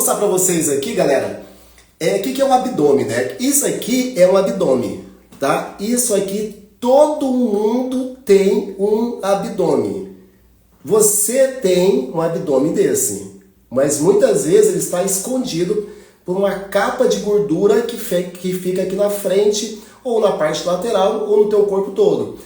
Vou mostrar para vocês aqui, galera, o que é um abdômen, né? Isso aqui é um abdômen, tá? Isso aqui, todo mundo tem um abdômen. Você tem um abdômen desse, mas muitas vezes ele está escondido por uma capa de gordura que fica aqui na frente, ou na parte lateral, ou no teu corpo todo.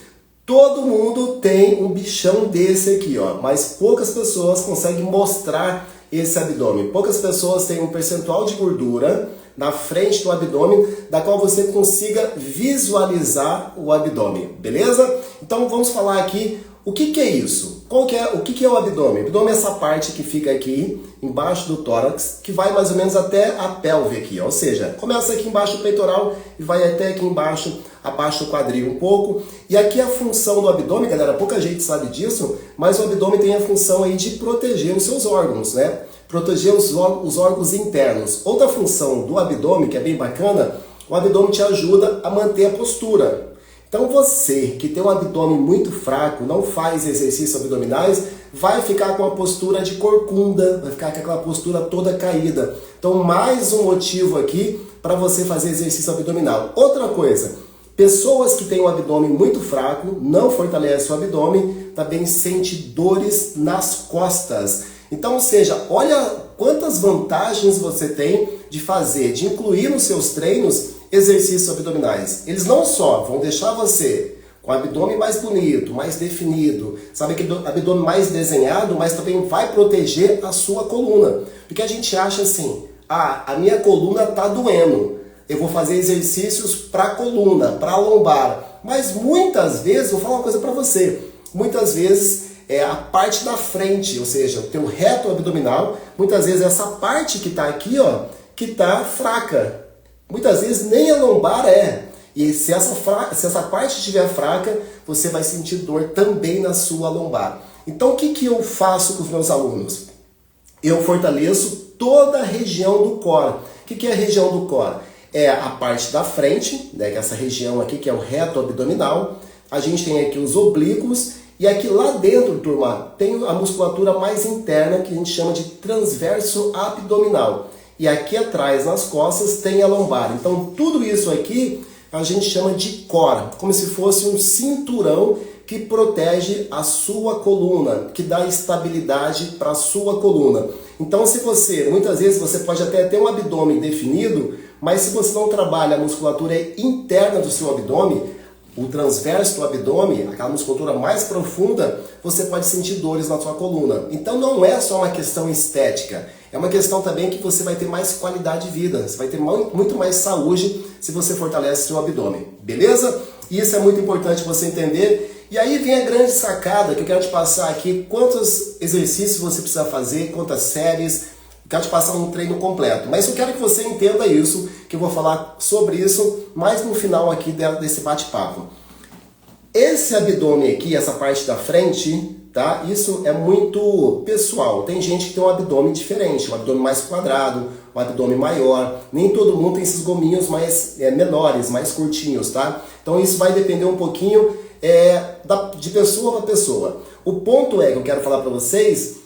Todo mundo tem um bichão desse aqui, ó, mas poucas pessoas conseguem mostrar esse abdômen. Poucas pessoas têm um percentual de gordura na frente do abdômen, da qual você consiga visualizar o abdômen, beleza? Então vamos falar aqui o que é isso. O que é o abdômen? O abdômen é essa parte que fica aqui embaixo do tórax, que vai mais ou menos até a pelve aqui, ó. Ou seja, começa aqui embaixo do peitoral e vai até aqui embaixo, abaixo do quadril um pouco. E aqui a função do abdômen, galera, pouca gente sabe disso, mas o abdômen tem a função aí de proteger os seus órgãos, né? Proteger os órgãos internos. Outra função do abdômen, que é bem bacana, o abdômen te ajuda a manter a postura. Então você que tem um abdômen muito fraco, não faz exercícios abdominais, vai ficar com a postura de corcunda, vai ficar com aquela postura toda caída. Então mais um motivo aqui para você fazer exercício abdominal. Outra coisa, pessoas que têm um abdômen muito fraco, não fortalecem o abdômen, também sente dores nas costas. Então, ou seja, olha quantas vantagens você tem de incluir nos seus treinos exercícios abdominais. Eles não só vão deixar você com o abdômen mais bonito, mais definido, sabe, aquele abdômen mais desenhado, mas também vai proteger a sua coluna. Porque a gente acha assim, a minha coluna está doendo, eu vou fazer exercícios para a coluna, para a lombar. Mas muitas vezes, vou falar uma coisa para você, muitas vezes é a parte da frente, ou seja, o teu reto abdominal, muitas vezes essa parte que está aqui, ó, que está fraca. Muitas vezes nem a lombar é. E se essa parte estiver fraca, você vai sentir dor também na sua lombar. Então o que eu faço com os meus alunos? Eu fortaleço toda a região do core. O que é a região do core? É a parte da frente, né, que é essa região aqui que é o reto abdominal. A gente tem aqui os oblíquos. E aqui lá dentro, turma, tem a musculatura mais interna que a gente chama de transverso abdominal. E aqui atrás, nas costas, tem a lombar. Então, tudo isso aqui a gente chama de core, como se fosse um cinturão que protege a sua coluna, que dá estabilidade para a sua coluna. Então, muitas vezes você pode até ter um abdômen definido, mas se você não trabalha a musculatura interna do seu abdômen, o transverso do abdômen, aquela musculatura mais profunda, você pode sentir dores na sua coluna. Então não é só uma questão estética, é uma questão também que você vai ter mais qualidade de vida, você vai ter muito mais saúde se você fortalece seu abdômen, beleza? Isso é muito importante você entender. E aí vem a grande sacada que eu quero te passar aqui, quantos exercícios você precisa fazer, quantas séries. Quero te passar um treino completo, mas eu quero que você entenda isso, que eu vou falar sobre isso mais no final aqui desse bate-papo. Esse abdômen aqui, essa parte da frente, tá? Isso é muito pessoal. Tem gente que tem um abdômen diferente, um abdômen mais quadrado, um abdômen maior. Nem todo mundo tem esses gominhos mais menores, mais curtinhos, tá? Então isso vai depender um pouquinho de pessoa para pessoa. O ponto que eu quero falar para vocês.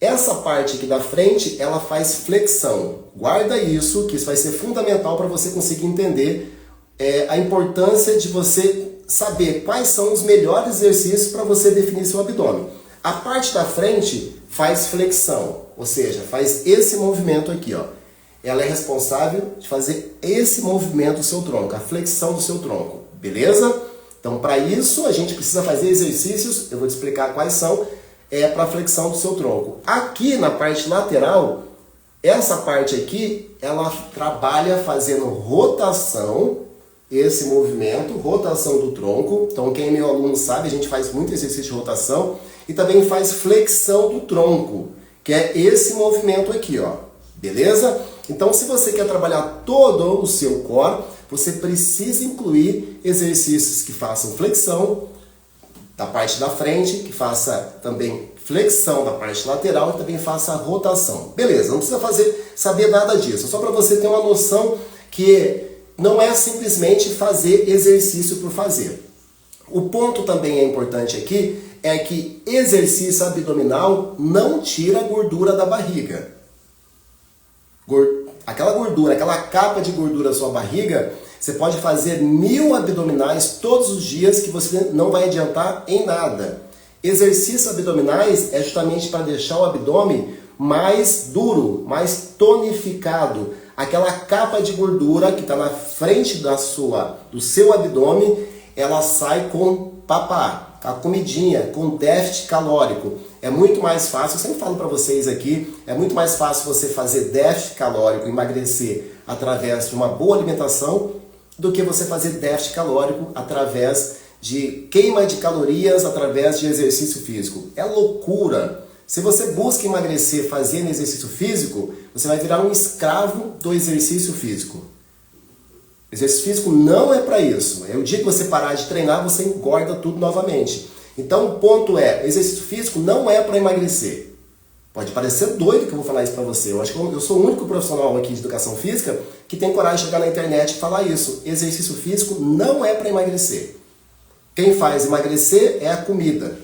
Essa parte aqui da frente, ela faz flexão. Guarda isso, que isso vai ser fundamental para você conseguir entender a importância de você saber quais são os melhores exercícios para você definir seu abdômen. A parte da frente faz flexão, ou seja, faz esse movimento aqui, ó. Ela é responsável de fazer esse movimento do seu tronco, a flexão do seu tronco, beleza? Então, para isso, a gente precisa fazer exercícios, eu vou te explicar quais são, para a flexão do seu tronco. Aqui na parte lateral, essa parte aqui, ela trabalha fazendo rotação, esse movimento, rotação do tronco. Então quem é meu aluno sabe, a gente faz muito exercício de rotação e também faz flexão do tronco, que é esse movimento aqui, ó. Beleza? Então se você quer trabalhar todo o seu core, você precisa incluir exercícios que façam flexão da parte da frente, que faça também flexão da parte lateral e também faça rotação. Beleza, não precisa saber nada disso, só para você ter uma noção que não é simplesmente fazer exercício por fazer. O ponto também é importante aqui, é que exercício abdominal não tira a gordura da barriga. aquela gordura, aquela capa de gordura da sua barriga, você pode fazer 1000 abdominais todos os dias que você não vai adiantar em nada. Exercícios abdominais é justamente para deixar o abdômen mais duro, mais tonificado. Aquela capa de gordura que está na frente do seu abdômen, ela sai com papá, a comidinha, com déficit calórico. É muito mais fácil, eu sempre falo para vocês aqui, é muito mais fácil você fazer déficit calórico, emagrecer através de uma boa alimentação, do que você fazer déficit calórico através de queima de calorias, através de exercício físico. É loucura! Se você busca emagrecer fazendo exercício físico, você vai virar um escravo do exercício físico. Exercício físico não é para isso. É o dia que você parar de treinar, você engorda tudo novamente. Então o ponto é, exercício físico não é para emagrecer. Pode parecer doido que eu vou falar isso para você. Eu acho que eu sou o único profissional aqui de educação física que tem coragem de chegar na internet e falar isso. Exercício físico não é para emagrecer. Quem faz emagrecer é a comida.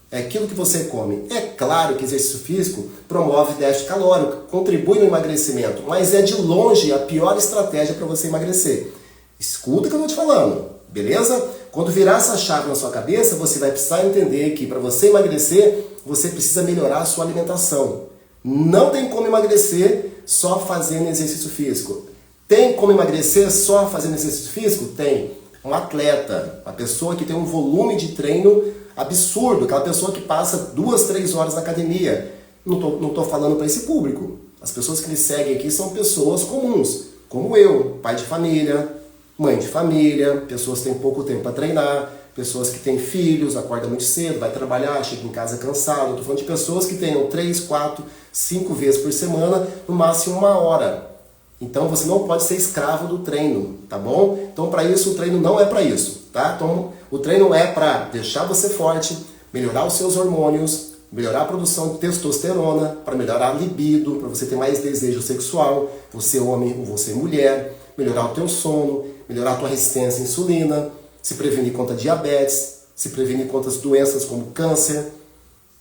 É aquilo que você come. É claro que exercício físico promove déficit calórico, contribui no emagrecimento, mas é de longe a pior estratégia para você emagrecer. Escuta o que eu estou te falando, beleza? Quando virar essa chave na sua cabeça, você vai precisar entender que para você emagrecer, você precisa melhorar a sua alimentação. Não tem como emagrecer só fazendo exercício físico. Tem como emagrecer só fazendo exercício físico? Tem. Um atleta, uma pessoa que tem um volume de treino absurdo, aquela pessoa que passa 2, 3 horas na academia. Não tô falando para esse público. As pessoas que me seguem aqui são pessoas comuns, como eu, pai de família, mãe de família, pessoas que têm pouco tempo para treinar, pessoas que têm filhos, acorda muito cedo, vai trabalhar, chega em casa cansado. Estou falando de pessoas que tenham 3, 4, 5 vezes por semana, no máximo 1 hora. Então você não pode ser escravo do treino, tá bom? Então para isso o treino não é para isso, tá? Então o treino é para deixar você forte, melhorar os seus hormônios, melhorar a produção de testosterona, para melhorar a libido, para você ter mais desejo sexual, você homem ou você mulher, melhorar o teu sono, melhorar a tua resistência à insulina, se prevenir contra diabetes, se prevenir contra as doenças como câncer,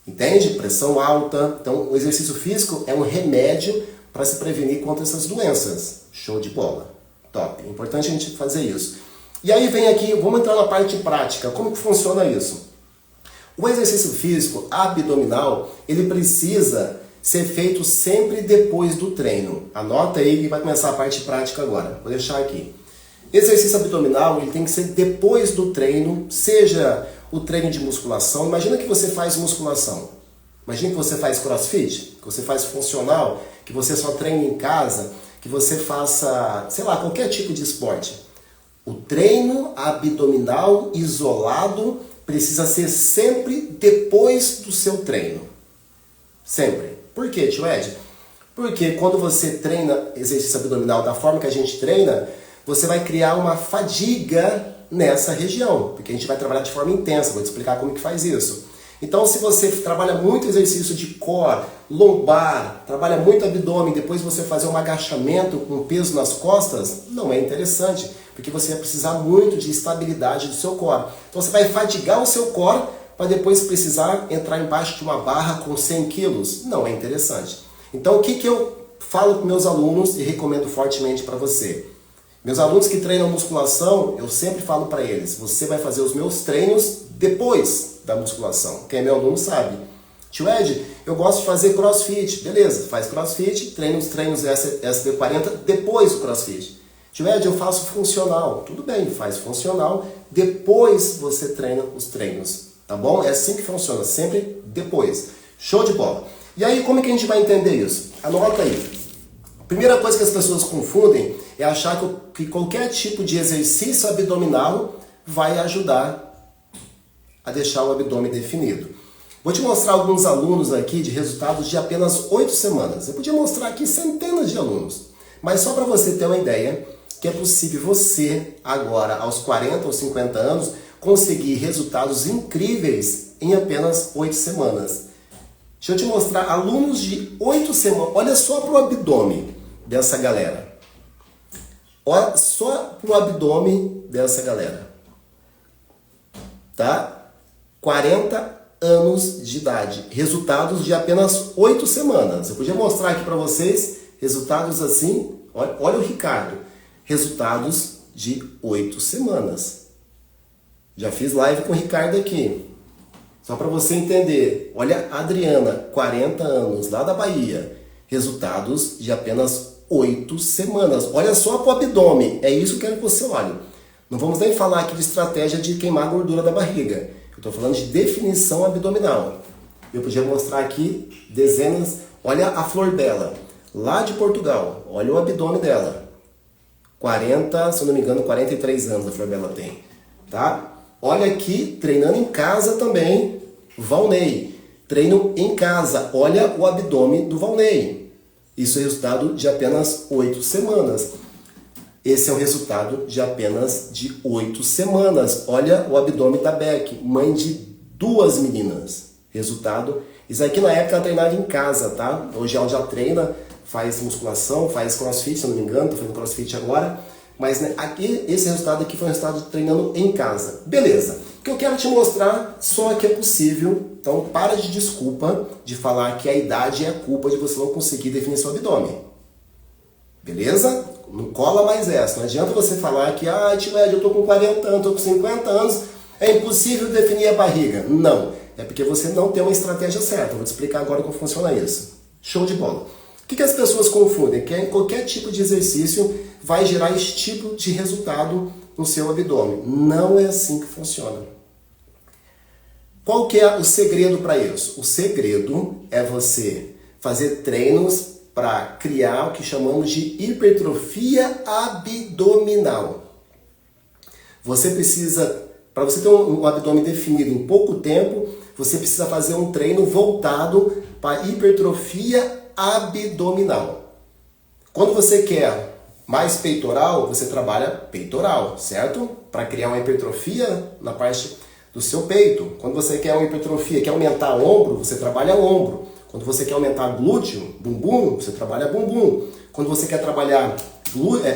entende? Pressão alta. Então o exercício físico é um remédio para se prevenir contra essas doenças. Show de bola. Top. É importante a gente fazer isso. E aí vem aqui, vamos entrar na parte prática. Como que funciona isso? O exercício físico abdominal, ele precisa ser feito sempre depois do treino. Anota aí que vai começar a parte prática agora. Vou deixar aqui. Exercício abdominal, ele tem que ser depois do treino, seja o treino de musculação. Imagina que você faz musculação. Imagina que você faz crossfit, que você faz funcional, que você só treina em casa, que você faça, sei lá, qualquer tipo de esporte. O treino abdominal isolado precisa ser sempre depois do seu treino. Sempre. Por quê, tio Ed? Porque quando você treina exercício abdominal da forma que a gente treina, você vai criar uma fadiga nessa região, porque a gente vai trabalhar de forma intensa. Vou te explicar como que faz isso. Então, se você trabalha muito exercício de core, lombar, trabalha muito abdômen, depois você fazer um agachamento com peso nas costas, não é interessante, porque você vai precisar muito de estabilidade do seu core. Então, você vai fadigar o seu core para depois precisar entrar embaixo de uma barra com 100 quilos. Não é interessante. Então, o que eu falo com meus alunos e recomendo fortemente para você? Meus alunos que treinam musculação, eu sempre falo para eles, você vai fazer os meus treinos depois da musculação. Quem é meu aluno sabe. Tio Ed, eu gosto de fazer crossfit. Beleza, faz crossfit, treina os treinos SB40 depois do crossfit. Tio Ed, eu faço funcional. Tudo bem, faz funcional, depois você treina os treinos. Tá bom? É assim que funciona, sempre depois. Show de bola. E aí, como é que a gente vai entender isso? Anota aí. Primeira coisa que as pessoas confundem é achar que qualquer tipo de exercício abdominal vai ajudar a deixar o abdômen definido. Vou te mostrar alguns alunos aqui de resultados de apenas 8 semanas. Eu podia mostrar aqui centenas de alunos, mas só para você ter uma ideia que é possível você, agora, aos 40 ou 50 anos, conseguir resultados incríveis em apenas 8 semanas. Deixa eu te mostrar alunos de 8 semanas. Olha só para o abdômen dessa galera. Olha só para o abdômen dessa galera. Tá? 40 anos de idade. Resultados de apenas 8 semanas. Eu podia mostrar aqui para vocês Resultados assim, olha o Ricardo, resultados de 8 semanas. Já fiz live com o Ricardo aqui. Só para você entender, olha a Adriana, 40 anos, lá da Bahia, resultados de apenas 8 semanas. Olha só para o abdômen, é isso que eu quero que você olhe. Não vamos nem falar aqui de estratégia de queimar a gordura da barriga. Eu estou falando de definição abdominal. Eu podia mostrar aqui dezenas. Olha a Flor Bela, lá de Portugal. Olha o abdômen dela. 40, se eu não me engano, 43 anos a Flor Bela tem. Tá? Olha aqui, treinando em casa também, Valnei. Treino em casa. Olha o abdômen do Valnei. Isso é resultado de apenas 8 semanas. Esse é o resultado de apenas de 8 semanas. Olha o abdômen da Beck, mãe de 2 meninas. Resultado, isso aqui na época ela treinava em casa, tá? Hoje ela já treina, faz musculação, faz crossfit, se eu não me engano, tô fazendo crossfit agora. Mas né, aqui, esse resultado aqui foi um resultado de treinando em casa. Beleza. O que eu quero te mostrar só que é possível. Então para de desculpa de falar que a idade é a culpa de você não conseguir definir seu abdômen. Beleza? Não cola mais essa. Não adianta você falar que, tio Ed, eu tô com 40 anos, tô com 50 anos, é impossível definir a barriga. Não. É porque você não tem uma estratégia certa. Vou te explicar agora como funciona isso. Show de bola. O que as pessoas confundem? Que qualquer tipo de exercício vai gerar esse tipo de resultado no seu abdômen. Não é assim que funciona. Qual que é o segredo para isso? O segredo é você fazer treinos para criar o que chamamos de hipertrofia abdominal. Você precisa, para você ter um abdômen definido em pouco tempo, você precisa fazer um treino voltado para hipertrofia abdominal. Quando você quer mais peitoral, você trabalha peitoral, certo? Para criar uma hipertrofia na parte do seu peito. Quando você quer uma hipertrofia, quer aumentar o ombro, você trabalha ombro. Quando você quer aumentar glúteo, bumbum, você trabalha bumbum. Quando você quer trabalhar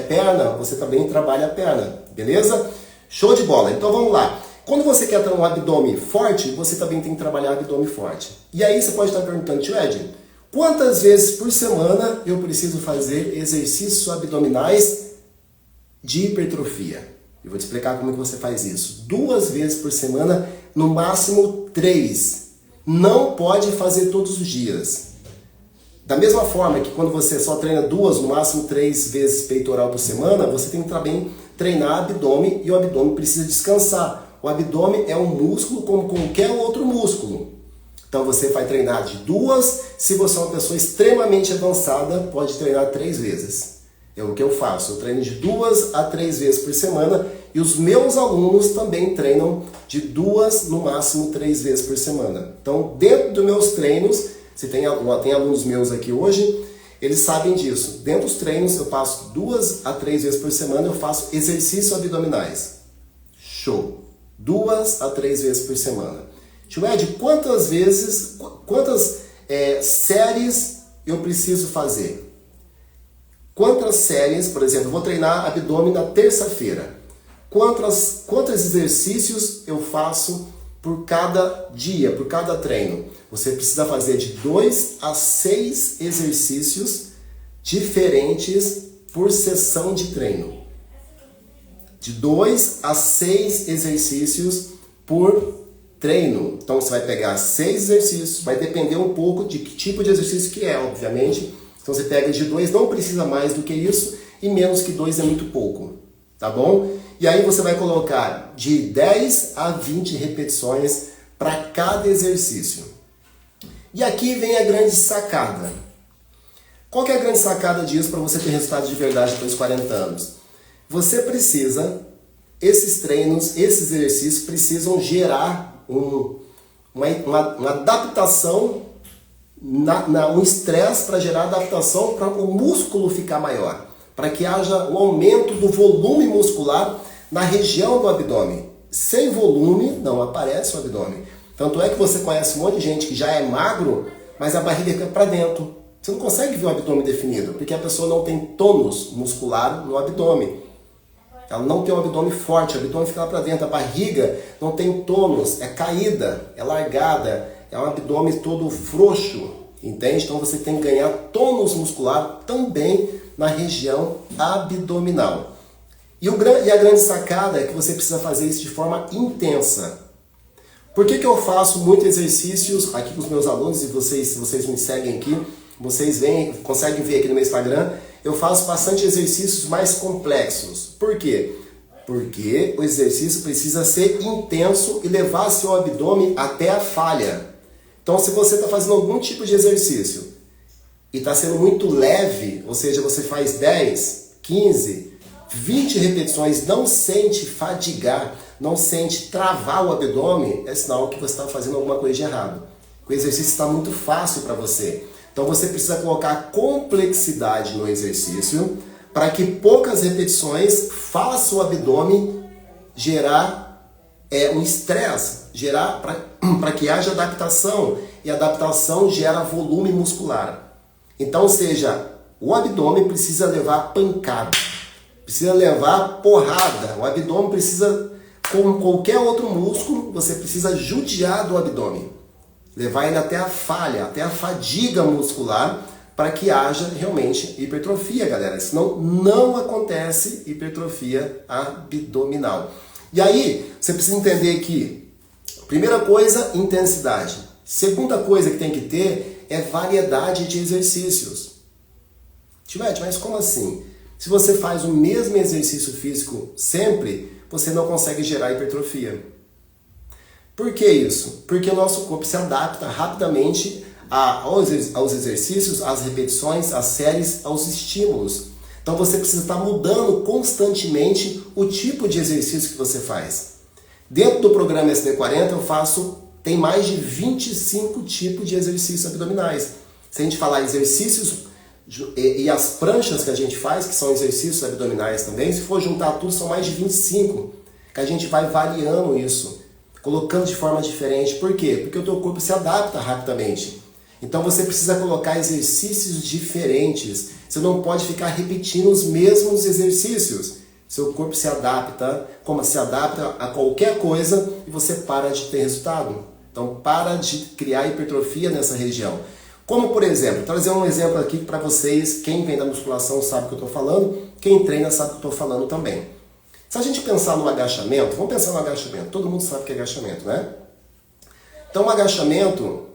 perna, você também trabalha perna. Beleza? Show de bola. Então vamos lá. Quando você quer ter um abdômen forte, você também tem que trabalhar abdômen forte. E aí você pode estar perguntando, tio Ed, quantas vezes por semana eu preciso fazer exercícios abdominais de hipertrofia? Eu vou te explicar como que você faz isso. 2 vezes por semana, no máximo 3. Não pode fazer todos os dias. Da mesma forma que quando você só treina 2, no máximo 3 vezes peitoral por semana, você tem que também treinar abdômen e o abdômen precisa descansar. O abdômen é um músculo como qualquer outro músculo. Então você vai treinar de 2, se você é uma pessoa extremamente avançada, pode treinar 3 vezes. É o que eu faço, eu treino de 2 a 3 vezes por semana e os meus alunos também treinam de 2, no máximo 3 vezes por semana. Então dentro dos meus treinos, se tem alunos meus aqui hoje, eles sabem disso. Dentro dos treinos eu passo 2 a 3 vezes por semana, eu faço exercícios abdominais. Show! 2 a 3 vezes por semana. Tio Ed, quantas séries eu preciso fazer? Quantas séries, por exemplo, eu vou treinar abdômen na terça-feira. Quantos exercícios eu faço por cada dia, por cada treino? Você precisa fazer de 2 a 6 exercícios diferentes por sessão de treino. De 2 a 6 exercícios por treino. Então você vai pegar 6 exercícios, vai depender um pouco de que tipo de exercício que é, obviamente. Então você pega de 2, não precisa mais do que isso, e menos que 2 é muito pouco, tá bom? E aí você vai colocar de 10 a 20 repetições para cada exercício. E aqui vem a grande sacada. Qual que é a grande sacada disso para você ter resultado de verdade depois dos 40 anos? Você precisa, esses treinos, esses exercícios precisam gerar uma adaptação, um estresse para gerar adaptação para o músculo ficar maior, para que haja um aumento do volume muscular na região do abdômen. Sem volume não aparece o abdômen. Tanto é que você conhece um monte de gente que já é magro, mas a barriga fica para dentro. Você não consegue ver o abdômen definido, porque a pessoa não tem tônus muscular no abdômen. Ela não tem um abdômen forte, o abdômen fica lá para dentro. A barriga não tem tônus, é caída, é largada, é um abdômen todo frouxo. entende? Então você tem que ganhar tônus muscular também na região abdominal. E a grande sacada é que você precisa fazer isso de forma intensa. Por que eu faço muitos exercícios aqui com os meus alunos, e vocês me seguem aqui, vocês conseguem ver aqui no meu Instagram, eu faço bastante exercícios mais complexos. Por quê? Porque o exercício precisa ser intenso e levar seu abdômen até a falha. Então, se você está fazendo algum tipo de exercício e está sendo muito leve, ou seja, você faz 10, 15, 20 repetições, não sente fadigar, não sente travar o abdômen, é sinal que você está fazendo alguma coisa de errado. O exercício está muito fácil para você. Então você precisa colocar complexidade no exercício para que poucas repetições façam o abdômen gerar um estresse, gerar para que haja adaptação, e adaptação gera volume muscular. Então, ou seja, o abdômen precisa levar pancada, precisa levar porrada. O abdômen precisa, como qualquer outro músculo, você precisa judiar do abdômen, levar ele até a falha, até a fadiga muscular, para que haja realmente hipertrofia, galera. Senão não acontece hipertrofia abdominal. E aí, você precisa entender que, primeira coisa, intensidade. Segunda coisa que tem que ter é variedade de exercícios. Tivete, mas como assim? Se você faz o mesmo exercício físico sempre, você não consegue gerar hipertrofia. Por que isso? Porque o nosso corpo se adapta rapidamente aos exercícios, às repetições, às séries, aos estímulos. Então você precisa estar mudando constantemente o tipo de exercício que você faz. Dentro do programa SD40 tem mais de 25 tipos de exercícios abdominais. Se a gente falar exercícios e as pranchas que a gente faz, que são exercícios abdominais também, se for juntar tudo, são mais de 25, que a gente vai variando isso, colocando de forma diferente. Por quê? Porque o teu corpo se adapta rapidamente. Então você precisa colocar exercícios diferentes. Você não pode ficar repetindo os mesmos exercícios. Seu corpo se adapta, como se adapta a qualquer coisa, e você para de ter resultado. Então para de criar hipertrofia nessa região. Como por exemplo, trazer um exemplo aqui para vocês, quem vem da musculação sabe o que eu estou falando, quem treina sabe o que eu estou falando também. Se a gente pensar no agachamento, vamos pensar no agachamento, todo mundo sabe o que é agachamento, né? Então o agachamento,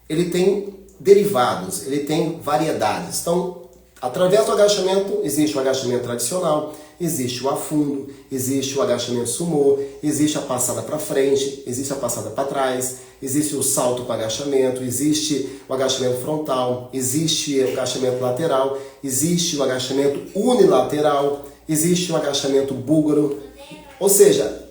ele tem derivados, ele tem variedades. Então, através do agachamento, existe o agachamento tradicional, existe o afundo, existe o agachamento sumô, existe a passada para frente, existe a passada para trás, existe o salto com agachamento, existe o agachamento frontal, existe o agachamento lateral, existe o agachamento unilateral, existe o agachamento búlgaro. Ou seja,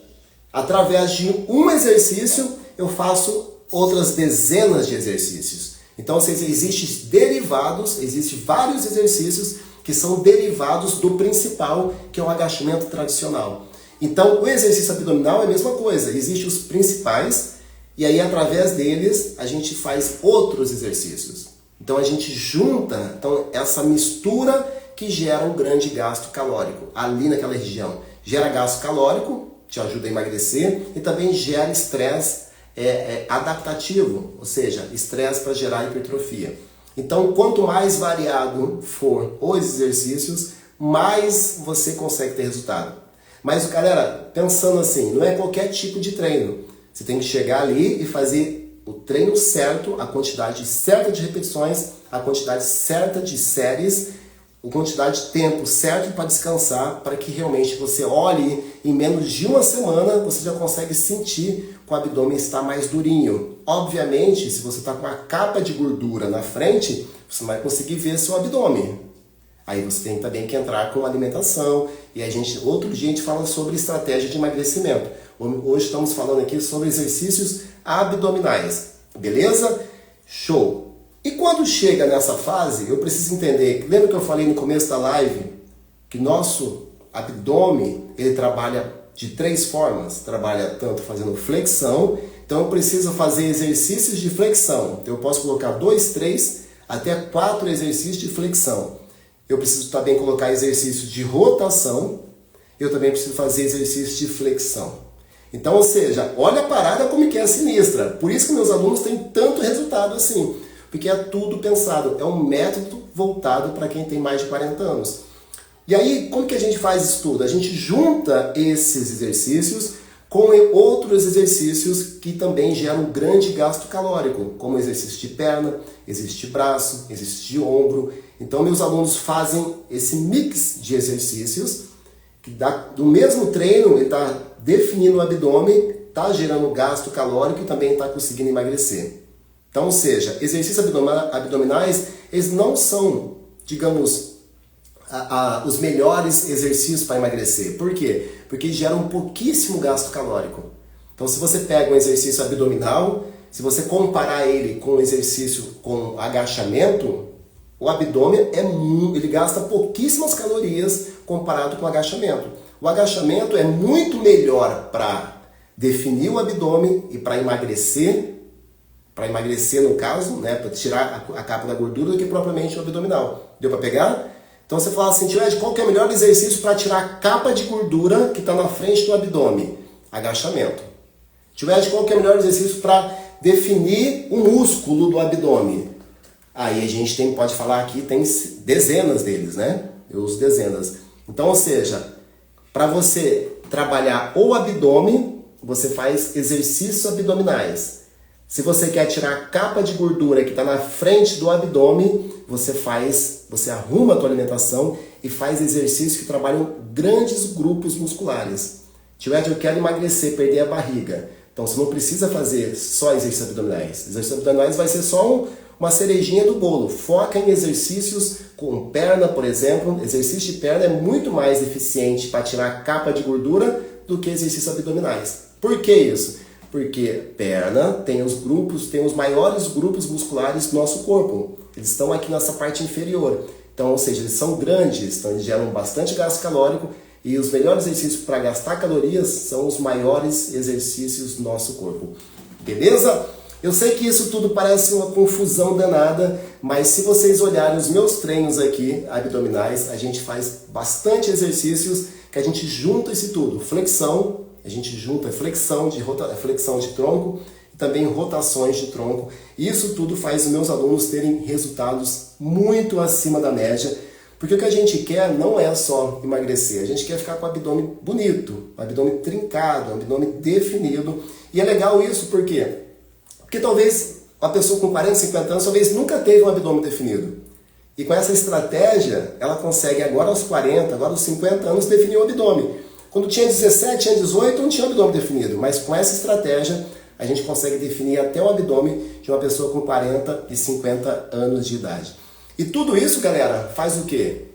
através de um exercício, eu faço outras dezenas de exercícios. Então, existem derivados, existem vários exercícios que são derivados do principal, que é o agachamento tradicional. Então, o exercício abdominal é a mesma coisa. Existem os principais, e aí, através deles, a gente faz outros exercícios. Então, a gente junta essa mistura que gera um grande gasto calórico ali naquela região. Gera gasto calórico, te ajuda a emagrecer, e também gera estresse adaptativo, ou seja, estresse para gerar hipertrofia. Então, quanto mais variado for os exercícios, mais você consegue ter resultado. Mas, galera, pensando assim, não é qualquer tipo de treino. Você tem que chegar ali e fazer o treino certo, a quantidade certa de repetições, a quantidade certa de séries, a quantidade de tempo certo para descansar, para que realmente você olhe em menos de uma semana, você já consegue sentir que o abdômen está mais durinho. Obviamente, se você está com uma capa de gordura na frente, você não vai conseguir ver seu abdômen. Aí você tem também que entrar com alimentação, e outro dia a gente fala sobre estratégia de emagrecimento. Hoje estamos falando aqui sobre exercícios abdominais, beleza? Show! E quando chega nessa fase, eu preciso entender, lembra que eu falei no começo da live, que nosso abdômen, ele trabalha de 3 formas, trabalha tanto fazendo flexão, então eu preciso fazer exercícios de flexão, então eu posso colocar 2, 3, até 4 exercícios de flexão. Eu preciso também colocar exercícios de rotação, eu também preciso fazer exercícios de flexão. Então, ou seja, olha a parada como que é sinistra, por isso que meus alunos têm tanto resultado assim. porque é tudo pensado, é um método voltado para quem tem mais de 40 anos. E aí, como que a gente faz isso tudo? A gente junta esses exercícios com outros exercícios que também geram um grande gasto calórico, como exercício de perna, exercício de braço, exercício de ombro. Então, meus alunos fazem esse mix de exercícios, que do mesmo treino, ele está definindo o abdômen, está gerando gasto calórico e também está conseguindo emagrecer. Então, ou seja, exercícios abdominais, eles não são, digamos, os melhores exercícios para emagrecer. Por quê? Porque geram pouquíssimo gasto calórico. Então, se você pega um exercício abdominal, se você comparar ele com um exercício com agachamento, o abdômen ele gasta pouquíssimas calorias comparado com o agachamento. O agachamento é muito melhor para definir o abdômen e para emagrecer no caso, né, para tirar a capa da gordura, do que propriamente o abdominal. Deu para pegar? Então você fala assim, Tio Ed, qual que é o melhor exercício para tirar a capa de gordura que está na frente do abdômen? Agachamento. Tio Ed, qual que é o melhor exercício para definir o músculo do abdômen? Aí a gente pode falar aqui, tem dezenas deles, né? Eu uso dezenas. Então, ou seja, para você trabalhar o abdômen, você faz exercícios abdominais. Se você quer tirar a capa de gordura que está na frente do abdômen, você arruma a tua alimentação e faz exercícios que trabalham grandes grupos musculares. Tio Ed, eu quero emagrecer, perder a barriga. Então você não precisa fazer só exercícios abdominais. Exercícios abdominais vai ser só uma cerejinha do bolo. Foca em exercícios com perna, por exemplo. Exercício de perna é muito mais eficiente para tirar a capa de gordura do que exercícios abdominais. Por que isso? Porque perna tem os maiores grupos musculares do nosso corpo. Eles estão aqui nessa parte inferior. Então, ou seja, eles são grandes, então eles geram bastante gasto calórico e os melhores exercícios para gastar calorias são os maiores exercícios do nosso corpo. Beleza? Eu sei que isso tudo parece uma confusão danada, mas se vocês olharem os meus treinos aqui, abdominais, a gente faz bastante exercícios que a gente junta isso tudo. Flexão, a gente junta flexão de tronco e também rotações de tronco. E isso tudo faz os meus alunos terem resultados muito acima da média, porque o que a gente quer não é só emagrecer, a gente quer ficar com o abdômen bonito, o abdômen trincado, o abdômen definido. E é legal isso por quê? Porque talvez uma pessoa com 40, 50 anos talvez nunca teve um abdômen definido. E com essa estratégia, ela consegue agora aos 40, agora aos 50 anos definir o abdômen. Quando tinha 17, tinha 18, não tinha o abdômen definido. Mas com essa estratégia, a gente consegue definir até o abdômen de uma pessoa com 40 e 50 anos de idade. E tudo isso, galera, faz o quê?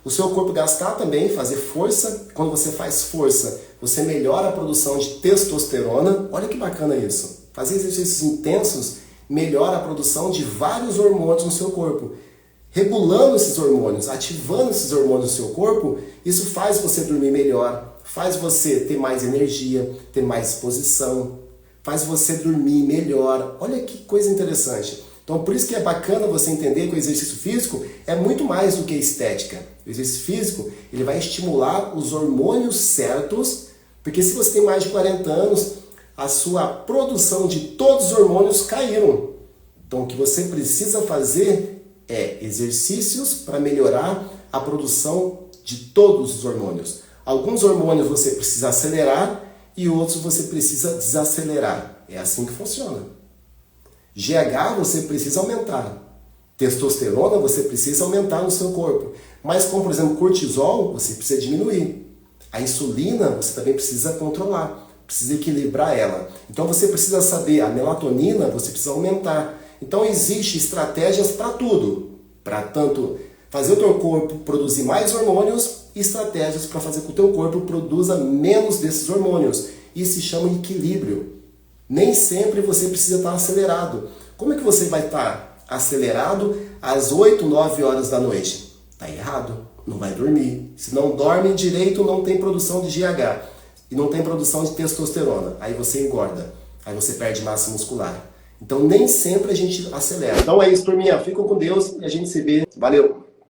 O seu corpo gastar também, fazer força. Quando você faz força, você melhora a produção de testosterona. Olha que bacana isso. Fazer exercícios intensos melhora a produção de vários hormônios no seu corpo. Regulando esses hormônios, ativando esses hormônios no seu corpo, isso faz você dormir melhor, faz você ter mais energia, ter mais disposição, faz você dormir melhor. Olha que coisa interessante. Então, por isso que é bacana você entender que o exercício físico é muito mais do que estética. O exercício físico, ele vai estimular os hormônios certos, porque se você tem mais de 40 anos, a sua produção de todos os hormônios caíram. Então, o que você precisa fazer é exercícios para melhorar a produção de todos os hormônios. Alguns hormônios você precisa acelerar e outros você precisa desacelerar. É assim que funciona. GH você precisa aumentar. Testosterona você precisa aumentar no seu corpo. Mas como, por exemplo, cortisol, você precisa diminuir. A insulina você também precisa controlar, precisa equilibrar ela. Então você precisa saber, a melatonina você precisa aumentar. Então existem estratégias para tudo, para tanto fazer o teu corpo produzir mais hormônios e estratégias para fazer com que o teu corpo produza menos desses hormônios. Isso se chama equilíbrio. Nem sempre você precisa estar acelerado. Como é que você vai estar acelerado às 8, 9 horas da noite? Está errado, não vai dormir. Se não dorme direito, não tem produção de GH e não tem produção de testosterona. Aí você engorda, aí você perde massa muscular. Então nem sempre a gente acelera. Então é isso, turminha. Fica com Deus e a gente se vê. Valeu!